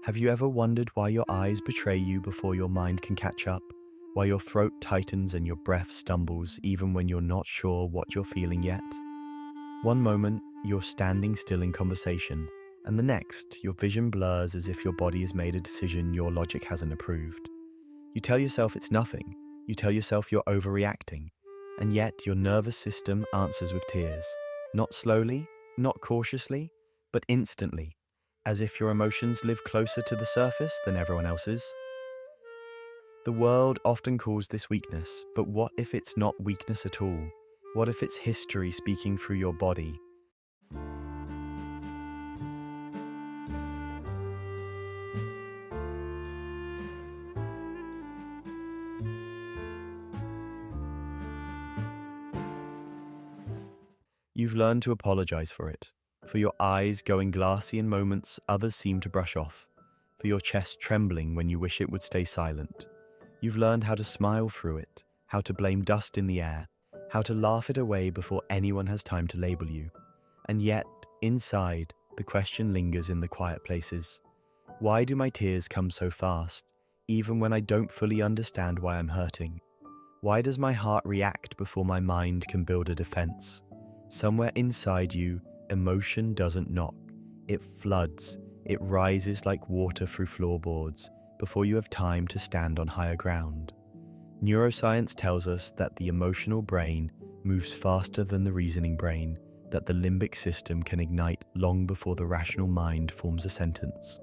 Have you ever wondered why your eyes betray you before your mind can catch up? Why your throat tightens and your breath stumbles even when you're not sure what you're feeling yet? One moment, you're standing still in conversation, and the next, your vision blurs as if your body has made a decision your logic hasn't approved. You tell yourself it's nothing. You tell yourself you're overreacting. And yet your nervous system answers with tears. Not slowly, not cautiously, but instantly, as if your emotions live closer to the surface than everyone else's. The world often calls this weakness, but what if it's not weakness at all? What if it's history speaking through your body? You've learned to apologize for it, for your eyes going glassy in moments others seem to brush off, for your chest trembling when you wish it would stay silent. You've learned how to smile through it, how to blame dust in the air, how to laugh it away before anyone has time to label you. And yet, inside, the question lingers in the quiet places. Why do my tears come so fast, even when I don't fully understand why I'm hurting? Why does my heart react before my mind can build a defense? Somewhere inside you, emotion doesn't knock. It floods. It rises like water through floorboards before you have time to stand on higher ground. Neuroscience tells us that the emotional brain moves faster than the reasoning brain, that the limbic system can ignite long before the rational mind forms a sentence.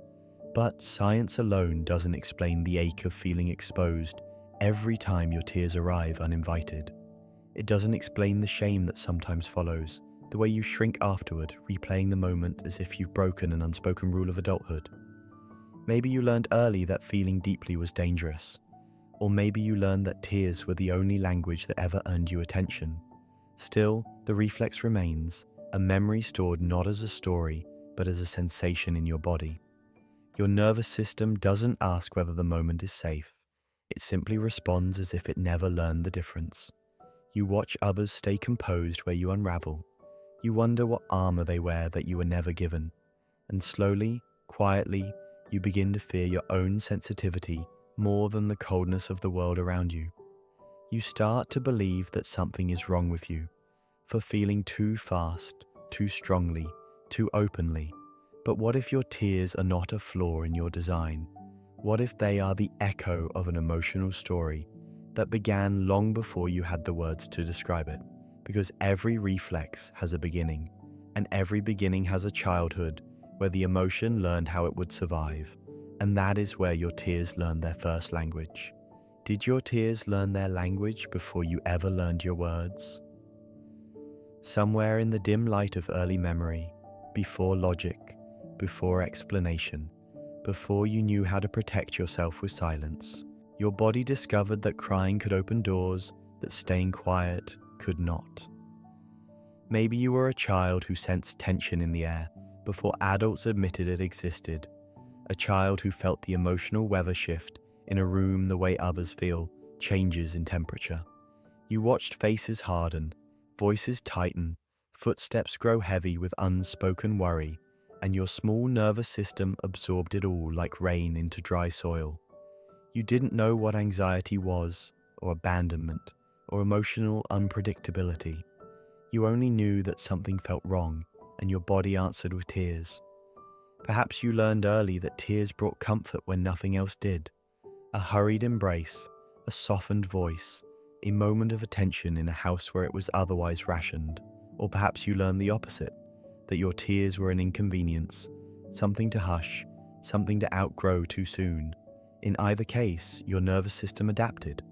But science alone doesn't explain the ache of feeling exposed every time your tears arrive uninvited. It doesn't explain the shame that sometimes follows, the way you shrink afterward, replaying the moment as if you've broken an unspoken rule of adulthood. Maybe you learned early that feeling deeply was dangerous. Or maybe you learned that tears were the only language that ever earned you attention. Still, the reflex remains, a memory stored not as a story, but as a sensation in your body. Your nervous system doesn't ask whether the moment is safe. It simply responds as if it never learned the difference. You watch others stay composed where you unravel. You wonder what armor they wear that you were never given. And slowly, quietly, you begin to fear your own sensitivity more than the coldness of the world around you. You start to believe that something is wrong with you, for feeling too fast, too strongly, too openly. But what if your tears are not a flaw in your design? What if they are the echo of an emotional story that began long before you had the words to describe it? Because every reflex has a beginning, and every beginning has a childhood where the emotion learned how it would survive, and that is where your tears learned their first language. Did your tears learn their language before you ever learned your words? Somewhere in the dim light of early memory, before logic, before explanation, before you knew how to protect yourself with silence, your body discovered that crying could open doors that staying quiet could not. Maybe you were a child who sensed tension in the air before adults admitted it existed, a child who felt the emotional weather shift in a room the way others feel changes in temperature. You watched faces harden, voices tighten, footsteps grow heavy with unspoken worry, and your small nervous system absorbed it all like rain into dry soil. You didn't know what anxiety was, or abandonment, or emotional unpredictability. You only knew that something felt wrong, and your body answered with tears. Perhaps you learned early that tears brought comfort when nothing else did. A hurried embrace, a softened voice, a moment of attention in a house where it was otherwise rationed. Or perhaps you learned the opposite, that your tears were an inconvenience, something to hush, something to outgrow too soon. In either case, your nervous system adapted.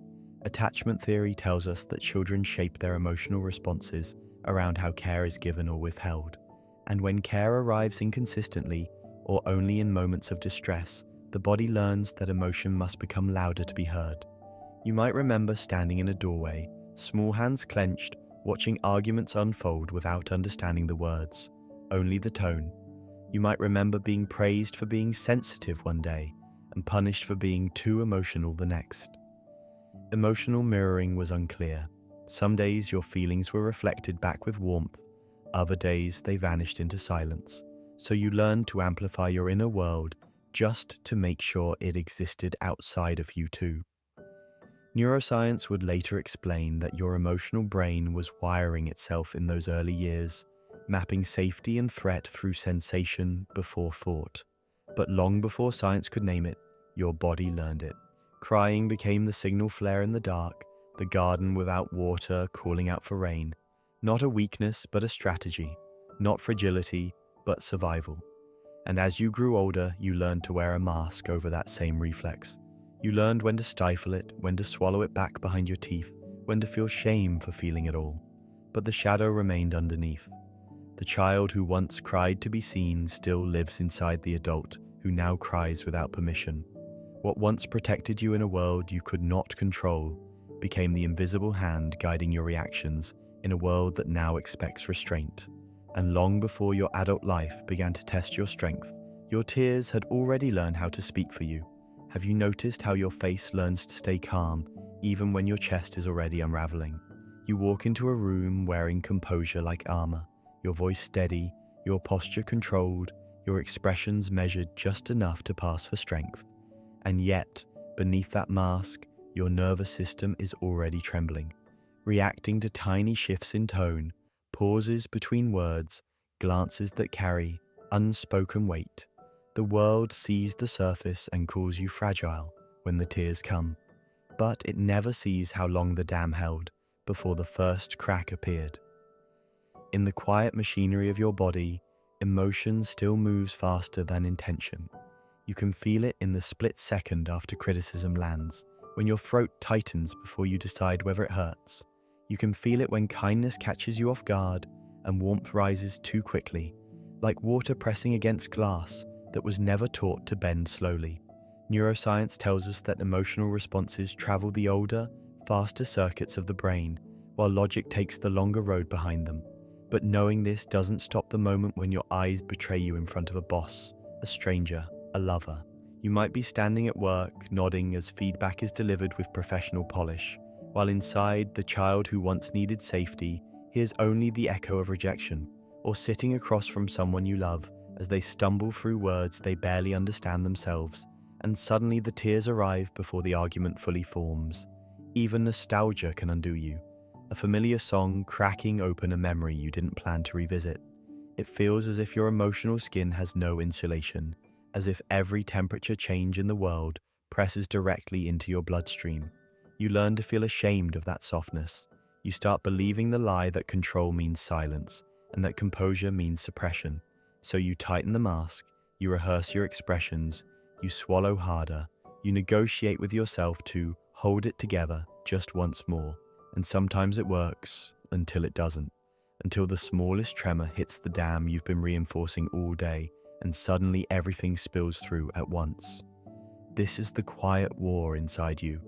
Attachment theory tells us that children shape their emotional responses around how care is given or withheld. And when care arrives inconsistently, or only in moments of distress, the body learns that emotion must become louder to be heard. You might remember standing in a doorway, small hands clenched, watching arguments unfold without understanding the words, only the tone. You might remember being praised for being sensitive one day, and punished for being too emotional the next. Emotional mirroring was unclear. Some days your feelings were reflected back with warmth, other days they vanished into silence. So you learned to amplify your inner world just to make sure it existed outside of you too. Neuroscience would later explain that your emotional brain was wiring itself in those early years, mapping safety and threat through sensation before thought. But long before science could name it, your body learned it. Crying became the signal flare in the dark, the garden without water calling out for rain. Not a weakness, but a strategy. Not fragility, but survival. And as you grew older, you learned to wear a mask over that same reflex. You learned when to stifle it, when to swallow it back behind your teeth, when to feel shame for feeling it all. But the shadow remained underneath. The child who once cried to be seen still lives inside the adult who now cries without permission. What once protected you in a world you could not control became the invisible hand guiding your reactions in a world that now expects restraint. And long before your adult life began to test your strength, your tears had already learned how to speak for you. Have you noticed how your face learns to stay calm even when your chest is already unraveling? You walk into a room wearing composure like armor, your voice steady, your posture controlled, your expressions measured just enough to pass for strength. And yet, beneath that mask, your nervous system is already trembling, reacting to tiny shifts in tone, pauses between words, glances that carry unspoken weight. The world sees the surface and calls you fragile when the tears come, but it never sees how long the dam held before the first crack appeared. In the quiet machinery of your body, emotion still moves faster than intention. You can feel it in the split second after criticism lands, when your throat tightens before you decide whether it hurts. You can feel it when kindness catches you off guard and warmth rises too quickly, like water pressing against glass that was never taught to bend slowly. Neuroscience tells us that emotional responses travel the older, faster circuits of the brain, while logic takes the longer road behind them. But knowing this doesn't stop the moment when your eyes betray you in front of a boss, a stranger, a lover. You might be standing at work, nodding as feedback is delivered with professional polish, while inside, the child who once needed safety hears only the echo of rejection, or sitting across from someone you love as they stumble through words they barely understand themselves, and suddenly the tears arrive before the argument fully forms. Even nostalgia can undo you, a familiar song cracking open a memory you didn't plan to revisit. It feels as if your emotional skin has no insulation, as if every temperature change in the world presses directly into your bloodstream. You learn to feel ashamed of that softness. You start believing the lie that control means silence, and that composure means suppression. So you tighten the mask, you rehearse your expressions, you swallow harder, you negotiate with yourself to hold it together just once more. And sometimes it works, until it doesn't. Until the smallest tremor hits the dam you've been reinforcing all day, and suddenly everything spills through at once. This is the quiet war inside you,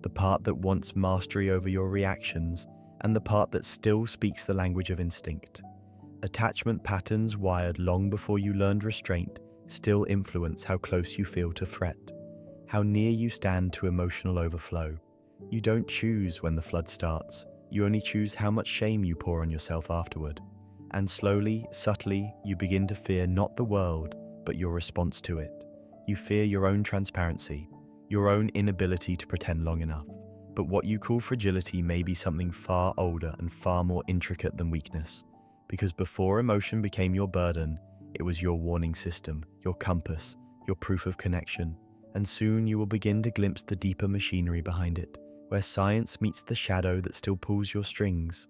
the part that wants mastery over your reactions, and the part that still speaks the language of instinct. Attachment patterns wired long before you learned restraint still influence how close you feel to threat, how near you stand to emotional overflow. You don't choose when the flood starts, you only choose how much shame you pour on yourself afterward. And slowly, subtly, you begin to fear not the world, but your response to it. You fear your own transparency, your own inability to pretend long enough. But what you call fragility may be something far older and far more intricate than weakness. Because before emotion became your burden, it was your warning system, your compass, your proof of connection. And soon you will begin to glimpse the deeper machinery behind it, where science meets the shadow that still pulls your strings.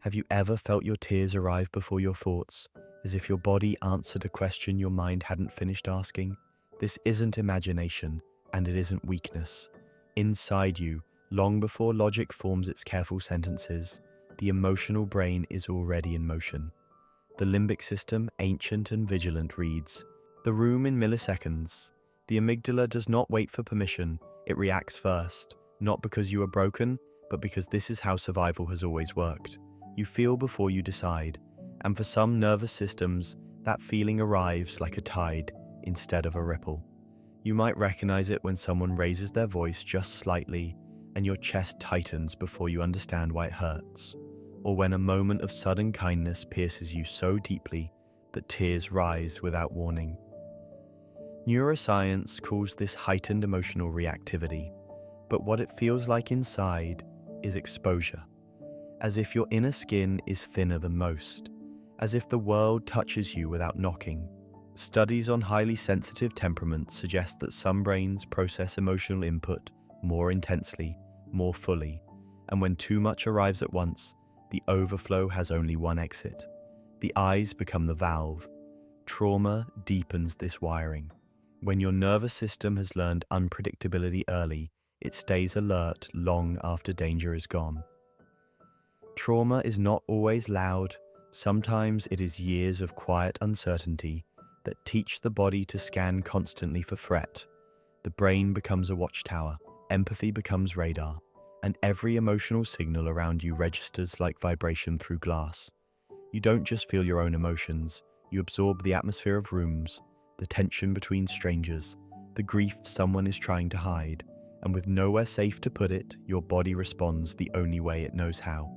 Have you ever felt your tears arrive before your thoughts, as if your body answered a question your mind hadn't finished asking? This isn't imagination, and it isn't weakness. Inside you, long before logic forms its careful sentences, the emotional brain is already in motion. The limbic system, ancient and vigilant, reads the room in milliseconds. The amygdala does not wait for permission, it reacts first, not because you are broken, but because this is how survival has always worked. You feel before you decide, and for some nervous systems, that feeling arrives like a tide instead of a ripple. You might recognize it when someone raises their voice just slightly and your chest tightens before you understand why it hurts, or when a moment of sudden kindness pierces you so deeply that tears rise without warning. Neuroscience calls this heightened emotional reactivity, but what it feels like inside is exposure, as if your inner skin is thinner than most, as if the world touches you without knocking. Studies on highly sensitive temperaments suggest that some brains process emotional input more intensely, more fully, and when too much arrives at once, the overflow has only one exit. The eyes become the valve. Trauma deepens this wiring. When your nervous system has learned unpredictability early, it stays alert long after danger is gone. Trauma is not always loud. Sometimes it is years of quiet uncertainty that teach the body to scan constantly for threat. The brain becomes a watchtower, empathy becomes radar, and every emotional signal around you registers like vibration through glass. You don't just feel your own emotions, you absorb the atmosphere of rooms, the tension between strangers, the grief someone is trying to hide, and with nowhere safe to put it, your body responds the only way it knows how.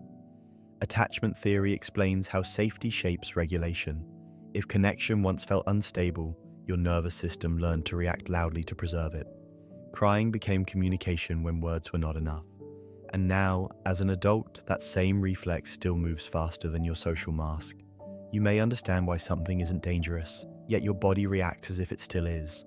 Attachment theory explains how safety shapes regulation. If connection once felt unstable, your nervous system learned to react loudly to preserve it. Crying became communication when words were not enough. And now, as an adult, that same reflex still moves faster than your social mask. You may understand why something isn't dangerous, yet your body reacts as if it still is.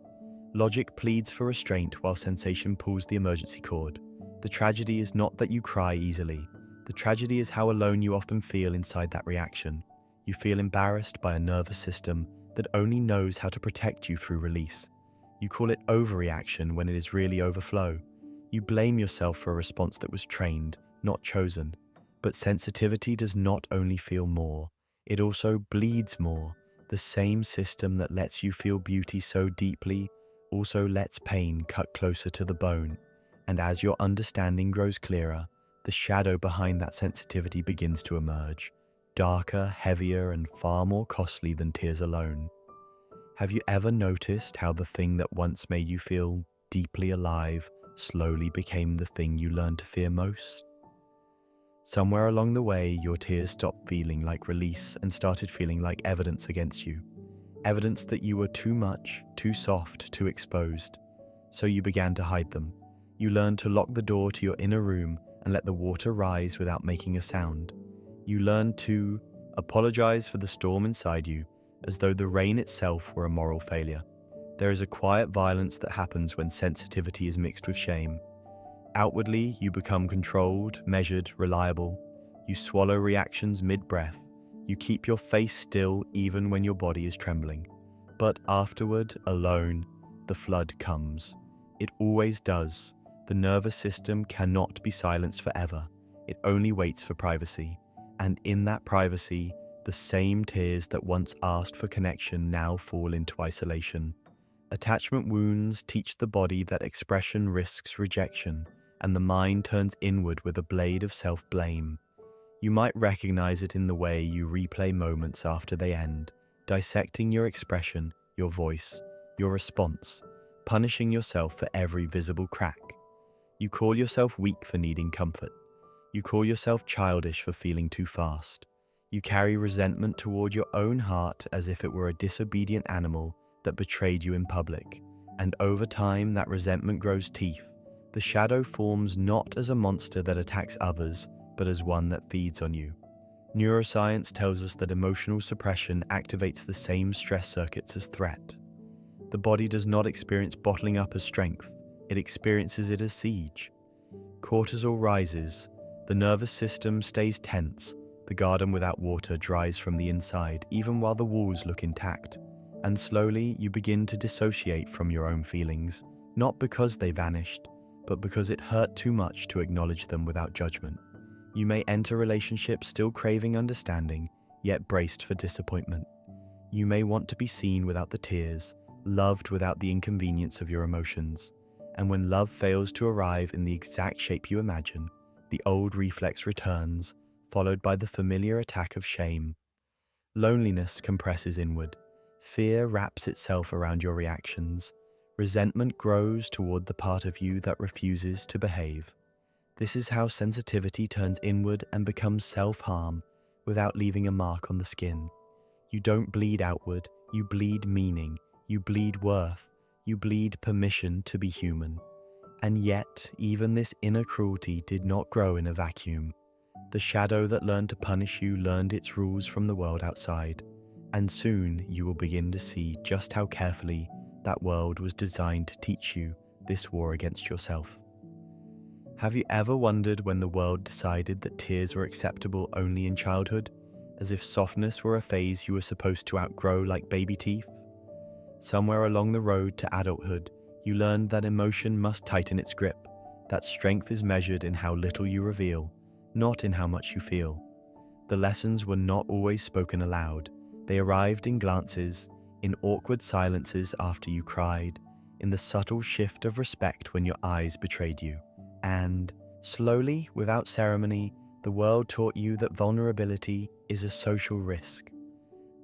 Logic pleads for restraint while sensation pulls the emergency cord. The tragedy is not that you cry easily. The tragedy is how alone you often feel inside that reaction. You feel embarrassed by a nervous system that only knows how to protect you through release. You call it overreaction when it is really overflow. You blame yourself for a response that was trained, not chosen. But sensitivity does not only feel more, it also bleeds more. The same system that lets you feel beauty so deeply also lets pain cut closer to the bone. And as your understanding grows clearer, the shadow behind that sensitivity begins to emerge, darker, heavier, and far more costly than tears alone. Have you ever noticed how the thing that once made you feel deeply alive slowly became the thing you learned to fear most? Somewhere along the way, your tears stopped feeling like release and started feeling like evidence against you. Evidence that you were too much, too soft, too exposed. So you began to hide them. You learned to lock the door to your inner room and let the water rise without making a sound. You learned to apologize for the storm inside you, as though the rain itself were a moral failure. There is a quiet violence that happens when sensitivity is mixed with shame. Outwardly, you become controlled, measured, reliable. You swallow reactions mid-breath. You keep your face still even when your body is trembling. But afterward, alone, the flood comes. It always does. The nervous system cannot be silenced forever. It only waits for privacy. And in that privacy, the same tears that once asked for connection now fall into isolation. Attachment wounds teach the body that expression risks rejection, and the mind turns inward with a blade of self-blame. You might recognize it in the way you replay moments after they end, dissecting your expression, your voice, your response, punishing yourself for every visible crack. You call yourself weak for needing comfort. You call yourself childish for feeling too fast. You carry resentment toward your own heart as if it were a disobedient animal that betrayed you in public. And over time, that resentment grows teeth. The shadow forms not as a monster that attacks others, but as one that feeds on you. Neuroscience tells us that emotional suppression activates the same stress circuits as threat. The body does not experience bottling up as strength, it experiences it as siege. Cortisol rises, the nervous system stays tense, the garden without water dries from the inside, even while the walls look intact. And slowly you begin to dissociate from your own feelings, not because they vanished, but because it hurt too much to acknowledge them without judgment. You may enter relationships still craving understanding, yet braced for disappointment. You may want to be seen without the tears, loved without the inconvenience of your emotions. And when love fails to arrive in the exact shape you imagine, the old reflex returns, followed by the familiar attack of shame. Loneliness compresses inward. Fear wraps itself around your reactions. Resentment grows toward the part of you that refuses to behave. This is how sensitivity turns inward and becomes self-harm without leaving a mark on the skin. You don't bleed outward, you bleed meaning, you bleed worth, You bleed permission to be human. And yet, even this inner cruelty did not grow in a vacuum. The shadow that learned to punish you learned its rules from the world outside, and soon you will begin to see just how carefully that world was designed to teach you this war against yourself. Have you ever wondered when the world decided that tears were acceptable only in childhood, as if softness were a phase you were supposed to outgrow like baby teeth? Somewhere along the road to adulthood, you learned that emotion must tighten its grip, that strength is measured in how little you reveal, not in how much you feel. The lessons were not always spoken aloud. They arrived in glances, in awkward silences after you cried, in the subtle shift of respect when your eyes betrayed you. And, slowly, without ceremony, the world taught you that vulnerability is a social risk.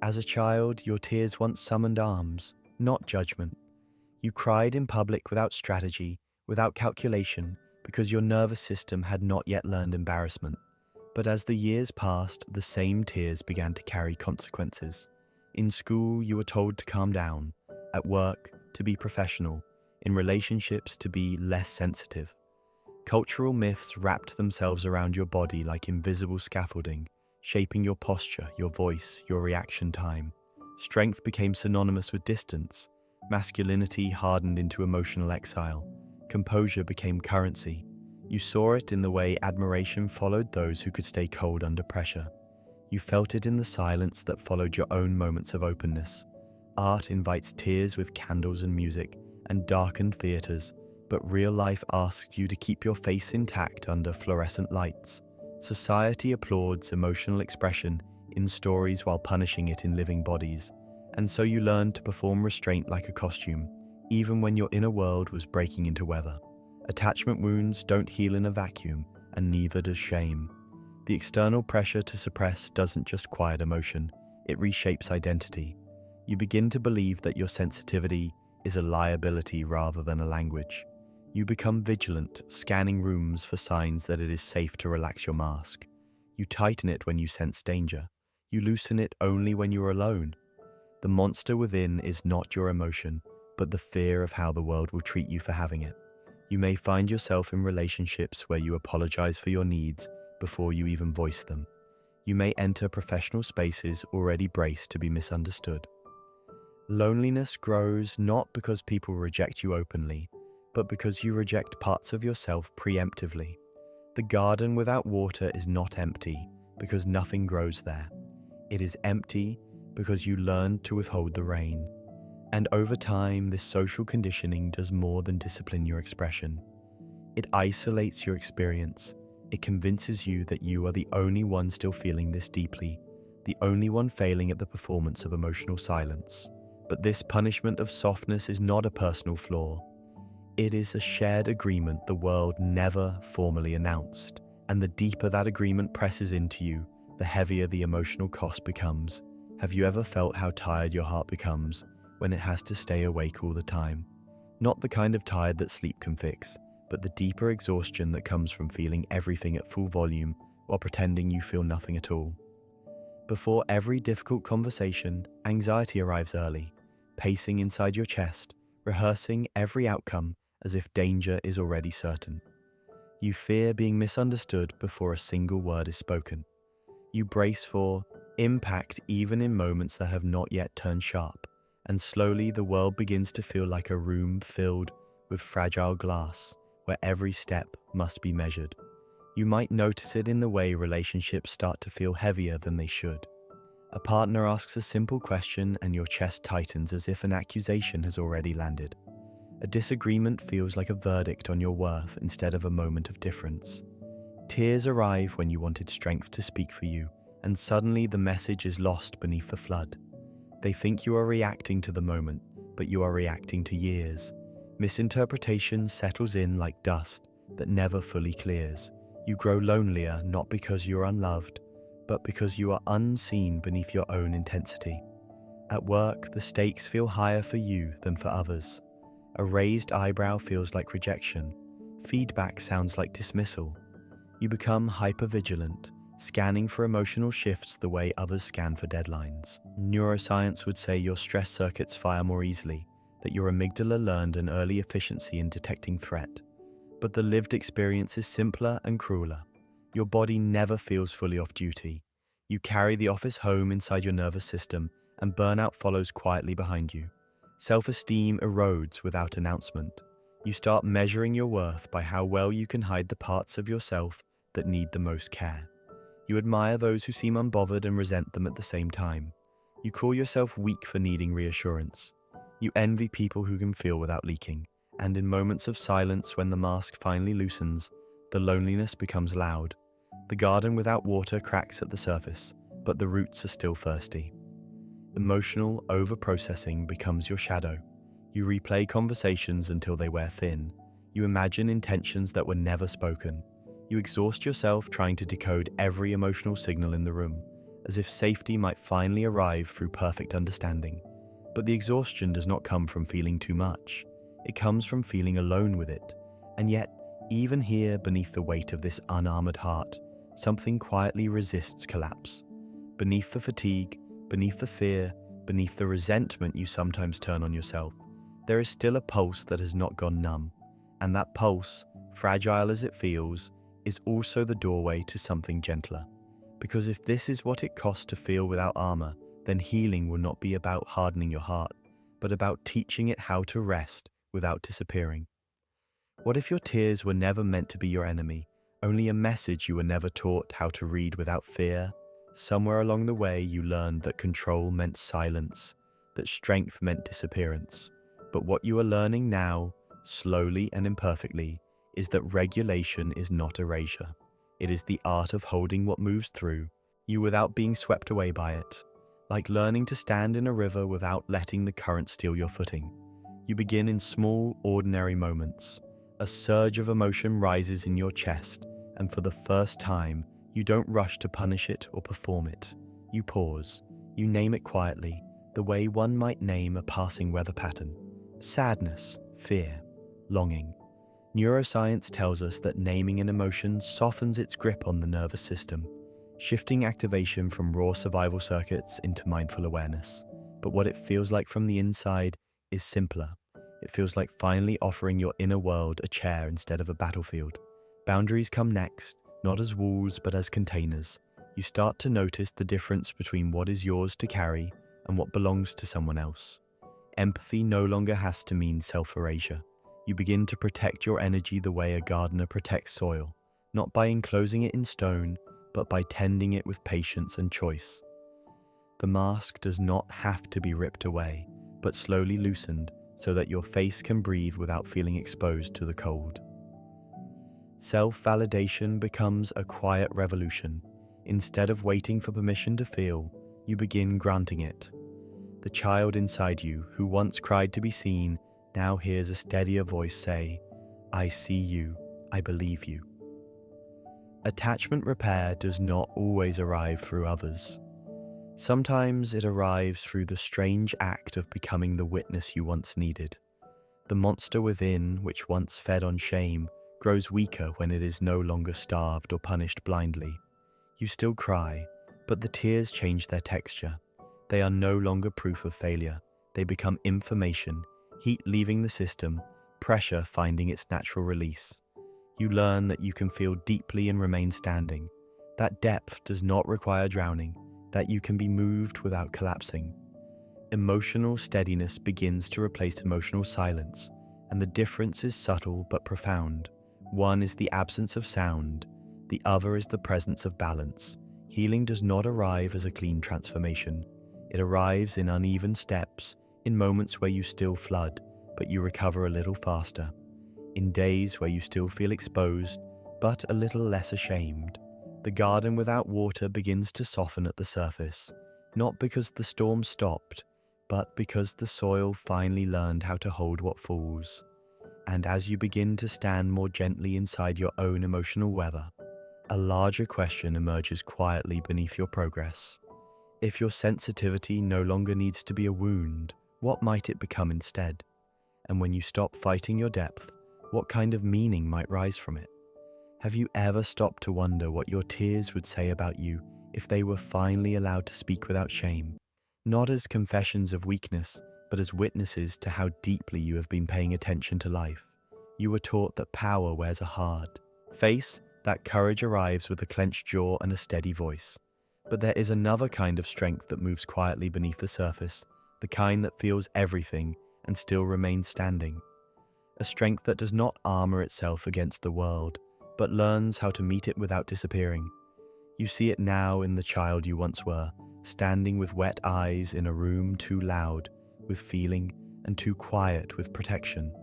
As a child, your tears once summoned arms, not judgment. You cried in public without strategy, without calculation, because your nervous system had not yet learned embarrassment. But as the years passed, the same tears began to carry consequences. In school, you were told to calm down. At work, to be professional. In relationships, to be less sensitive. Cultural myths wrapped themselves around your body like invisible scaffolding, shaping your posture, your voice, your reaction time. Strength became synonymous with distance. Masculinity hardened into emotional exile. Composure became currency. You saw it in the way admiration followed those who could stay cold under pressure. You felt it in the silence that followed your own moments of openness. Art invites tears with candles and music, and darkened theaters, but real life asks you to keep your face intact under fluorescent lights. Society applauds emotional expression in stories while punishing it in living bodies. And so you learned to perform restraint like a costume, even when your inner world was breaking into weather. Attachment wounds don't heal in a vacuum, and neither does shame. The external pressure to suppress doesn't just quiet emotion, it reshapes identity. You begin to believe that your sensitivity is a liability rather than a language. You become vigilant, scanning rooms for signs that it is safe to relax your mask. You tighten it when you sense danger. You loosen it only when you're alone. The monster within is not your emotion, but the fear of how the world will treat you for having it. You may find yourself in relationships where you apologize for your needs before you even voice them. You may enter professional spaces already braced to be misunderstood. Loneliness grows not because people reject you openly, but because you reject parts of yourself preemptively. The garden without water is not empty because nothing grows there. It is empty because you learned to withhold the rain. And over time, this social conditioning does more than discipline your expression. It isolates your experience. It convinces you that you are the only one still feeling this deeply, the only one failing at the performance of emotional silence. But this punishment of softness is not a personal flaw. It is a shared agreement the world never formally announced. And the deeper that agreement presses into you, the heavier the emotional cost becomes. Have you ever felt how tired your heart becomes when it has to stay awake all the time? Not the kind of tired that sleep can fix, but the deeper exhaustion that comes from feeling everything at full volume while pretending you feel nothing at all. Before every difficult conversation, anxiety arrives early, pacing inside your chest, rehearsing every outcome as if danger is already certain. You fear being misunderstood before a single word is spoken. You brace for impact even in moments that have not yet turned sharp, and slowly the world begins to feel like a room filled with fragile glass, where every step must be measured. You might notice it in the way relationships start to feel heavier than they should. A partner asks a simple question and your chest tightens as if an accusation has already landed. A disagreement feels like a verdict on your worth instead of a moment of difference. Tears arrive when you wanted strength to speak for you, and suddenly the message is lost beneath the flood. They think you are reacting to the moment, but you are reacting to years. Misinterpretation settles in like dust that never fully clears. You grow lonelier not because you are unloved, but because you are unseen beneath your own intensity. At work, the stakes feel higher for you than for others. A raised eyebrow feels like rejection. Feedback sounds like dismissal. You become hypervigilant, scanning for emotional shifts the way others scan for deadlines. Neuroscience would say your stress circuits fire more easily, that your amygdala learned an early efficiency in detecting threat. But the lived experience is simpler and crueler. Your body never feels fully off duty. You carry the office home inside your nervous system, and burnout follows quietly behind you. Self-esteem erodes without announcement. You start measuring your worth by how well you can hide the parts of yourself that need the most care. You admire those who seem unbothered and resent them at the same time. You call yourself weak for needing reassurance. You envy people who can feel without leaking. And in moments of silence, when the mask finally loosens, the loneliness becomes loud. The garden without water cracks at the surface, but the roots are still thirsty. Emotional over-processing becomes your shadow. You replay conversations until they wear thin. You imagine intentions that were never spoken. You exhaust yourself trying to decode every emotional signal in the room, as if safety might finally arrive through perfect understanding. But the exhaustion does not come from feeling too much. It comes from feeling alone with it. And yet, even here, beneath the weight of this unarmored heart, something quietly resists collapse. Beneath the fatigue, beneath the fear, beneath the resentment you sometimes turn on yourself, there is still a pulse that has not gone numb. And that pulse, fragile as it feels, is also the doorway to something gentler. Because if this is what it costs to feel without armor, then healing will not be about hardening your heart, but about teaching it how to rest without disappearing. What if your tears were never meant to be your enemy, only a message you were never taught how to read without fear? Somewhere along the way you learned that control meant silence, that strength meant disappearance. But what you are learning now, slowly and imperfectly, is that regulation is not erasure. It is the art of holding what moves through you without being swept away by it. Like learning to stand in a river without letting the current steal your footing. You begin in small, ordinary moments. A surge of emotion rises in your chest, and for the first time, you don't rush to punish it or perform it. You pause. You name it quietly, the way one might name a passing weather pattern. Sadness, fear, longing. Neuroscience tells us that naming an emotion softens its grip on the nervous system, shifting activation from raw survival circuits into mindful awareness. But what it feels like from the inside is simpler. It feels like finally offering your inner world a chair instead of a battlefield. Boundaries come next, not as walls but as containers. You start to notice the difference between what is yours to carry and what belongs to someone else. Empathy no longer has to mean self-erasure. You begin to protect your energy the way a gardener protects soil, not by enclosing it in stone, but by tending it with patience and choice. The mask does not have to be ripped away, but slowly loosened so that your face can breathe without feeling exposed to the cold. Self-validation becomes a quiet revolution. Instead of waiting for permission to feel, you begin granting it. The child inside you, who once cried to be seen, now hears a steadier voice say, "I see you, I believe you." Attachment repair does not always arrive through others. Sometimes it arrives through the strange act of becoming the witness you once needed. The monster within, which once fed on shame, grows weaker when it is no longer starved or punished blindly. You still cry, but the tears change their texture. They are no longer proof of failure. They become information, heat leaving the system, pressure finding its natural release. You learn that you can feel deeply and remain standing. That depth does not require drowning, that you can be moved without collapsing. Emotional steadiness begins to replace emotional silence, and the difference is subtle but profound. One is the absence of sound, the other is the presence of balance. Healing does not arrive as a clean transformation. It arrives in uneven steps, in moments where you still flood, but you recover a little faster. In days where you still feel exposed, but a little less ashamed. The garden without water begins to soften at the surface, not because the storm stopped, but because the soil finally learned how to hold what falls. And as you begin to stand more gently inside your own emotional weather, a larger question emerges quietly beneath your progress. If your sensitivity no longer needs to be a wound, what might it become instead? And when you stop fighting your depth, what kind of meaning might rise from it? Have you ever stopped to wonder what your tears would say about you if they were finally allowed to speak without shame? Not as confessions of weakness, but as witnesses to how deeply you have been paying attention to life. You were taught that power wears a hard face, that courage arrives with a clenched jaw and a steady voice. But there is another kind of strength that moves quietly beneath the surface, the kind that feels everything and still remains standing. A strength that does not armor itself against the world, but learns how to meet it without disappearing. You see it now in the child you once were, standing with wet eyes in a room too loud with feeling and too quiet with protection.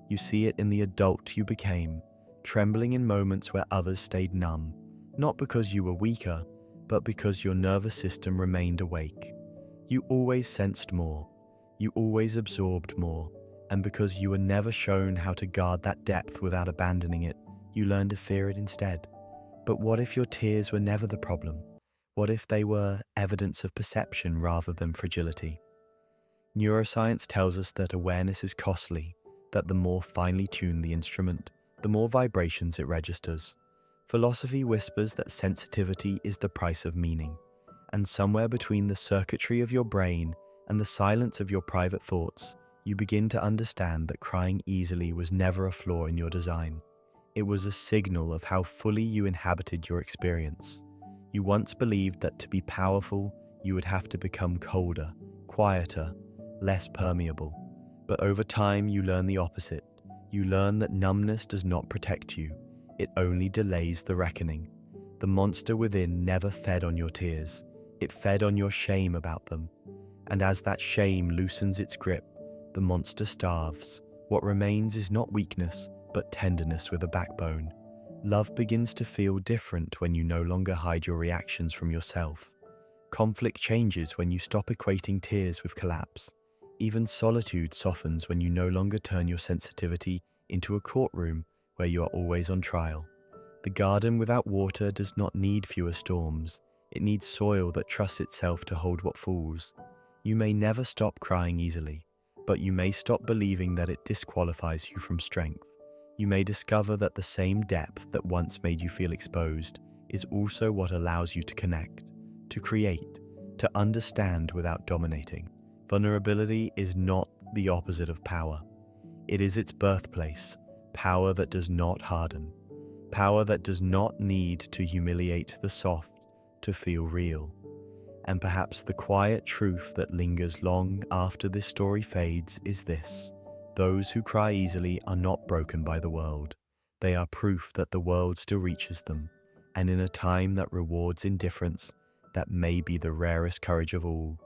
You see it in the adult you became, trembling in moments where others stayed numb, not because you were weaker, but because your nervous system remained awake. You always sensed more, you always absorbed more, and because you were never shown how to guard that depth without abandoning it, you learned to fear it instead. But what if your tears were never the problem? What if they were evidence of perception rather than fragility? Neuroscience tells us that awareness is costly, that the more finely tuned the instrument, the more vibrations it registers. Philosophy whispers that sensitivity is the price of meaning, and somewhere between the circuitry of your brain and the silence of your private thoughts, you begin to understand that crying easily was never a flaw in your design. It was a signal of how fully you inhabited your experience. You once believed that to be powerful, you would have to become colder, quieter, less permeable. But over time, you learn the opposite. You learn that numbness does not protect you. It only delays the reckoning. The monster within never fed on your tears. It fed on your shame about them. And as that shame loosens its grip, the monster starves. What remains is not weakness, but tenderness with a backbone. Love begins to feel different when you no longer hide your reactions from yourself. Conflict changes when you stop equating tears with collapse. Even solitude softens when you no longer turn your sensitivity into a courtroom where you are always on trial. The garden without water does not need fewer storms. It needs soil that trusts itself to hold what falls. You may never stop crying easily, but you may stop believing that it disqualifies you from strength. You may discover that the same depth that once made you feel exposed is also what allows you to connect, to create, to understand without dominating. Vulnerability is not the opposite of power. It is its birthplace, power that does not harden, power that does not need to humiliate the soft to feel real. And perhaps the quiet truth that lingers long after this story fades is this: those who cry easily are not broken by the world. They are proof that the world still reaches them, and in a time that rewards indifference, that may be the rarest courage of all.